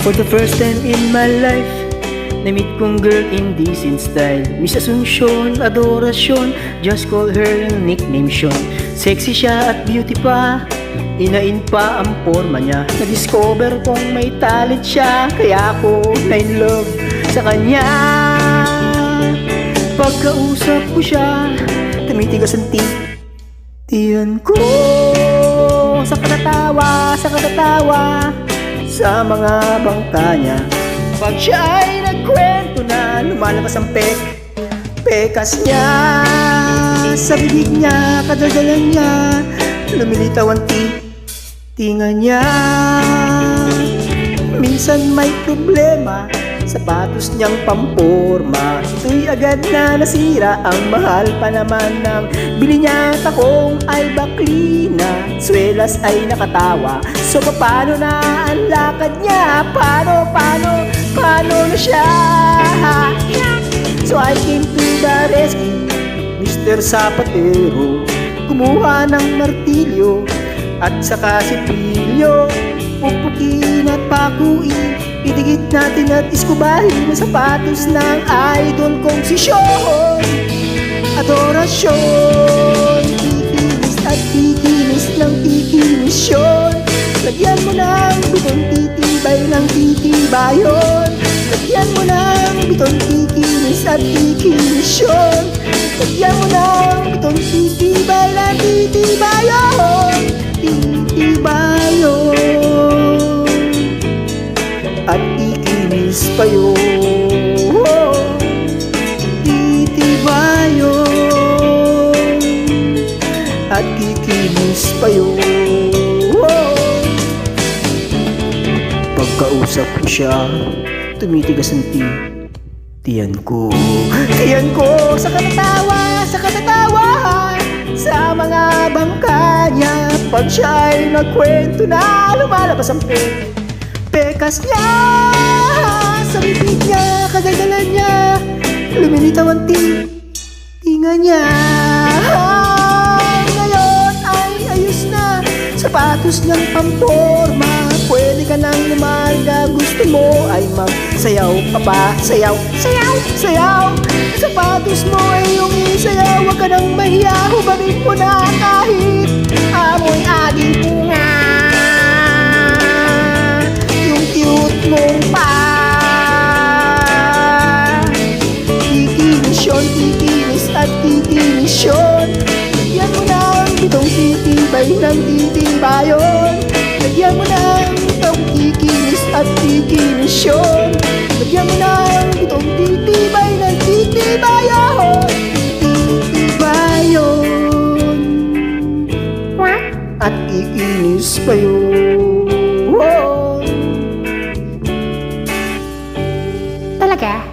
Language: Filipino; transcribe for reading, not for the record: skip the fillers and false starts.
For the first time in my life, na-meet kong girl in decent style. Miss Asuncion, Adoracion, just call her nickname Sean. Sexy siya at beauty pa, inain pa ang forma niya. Na-discover kong may talent siya, kaya ako na-in love sa kanya. Pagkausap ko siya, tumitigas ang titiyan ko. Sa katatawa, sa mga bangka niya. Pag siya ay nagkwento na, lumalabas ang pekas niya. Sa bibig niya, kadaldalan niya, lumilitaw ang tinga niya. Minsan may problema, sapatos niyang pamporma. Ito'y agad na nasira, ang mahal pa naman ng bili niya. Takong ay baklina, swelas ay nakatawa. So paano na ang lakad niya? Paano na siya? So I came to the rescue, Mr. Zapatero. Kumuha ng martilyo at saka sipilyo. Pupukin at pakuin, idikit natin at iskubahin ang sapatos ng idol kong si Sean. Adoracion, kikinis at kikinis ng kikinis Sean. Lagyan mo ng bitong titibay ng titibayon. Lagyan mo ng bitong kikinis at kikinis Sean. Lagyan mo ng bitong titibay ng titibayon. Titibayon at ikinis pa yun. Titibayon at ikinis pa yun. Pagkausap ko siya, tumitigas ang tiyan ko. Tiyan ko sa katatawa, sa mga bangka niya. Pag siya ay nagkwento na, lumalabas ang pekas niya. Sa bibig niya, kadaldalan niya, lumilitaw ang tinga niya. Ngayon ay ayos na, sapatos niyang pamporma. Pwede ka nang lumarga, gusto mo ay magsayaw pa ba? Sayaw. Sapatos mo ay yung isayaw, huwag ka nang mahiya. Hubagin mo na kahit amoy aging punga. Yung cute mong pa. Kikinis yun, kikinis at kikinis yun. Lagyan mo ng bitong titibay ng titibayon. Lagyan mo ng bitong kikinis at kikinis yun. Lagyan mo ng bitong titibay ng titibayon. Titibayon at kikinis pa yun. Talaga?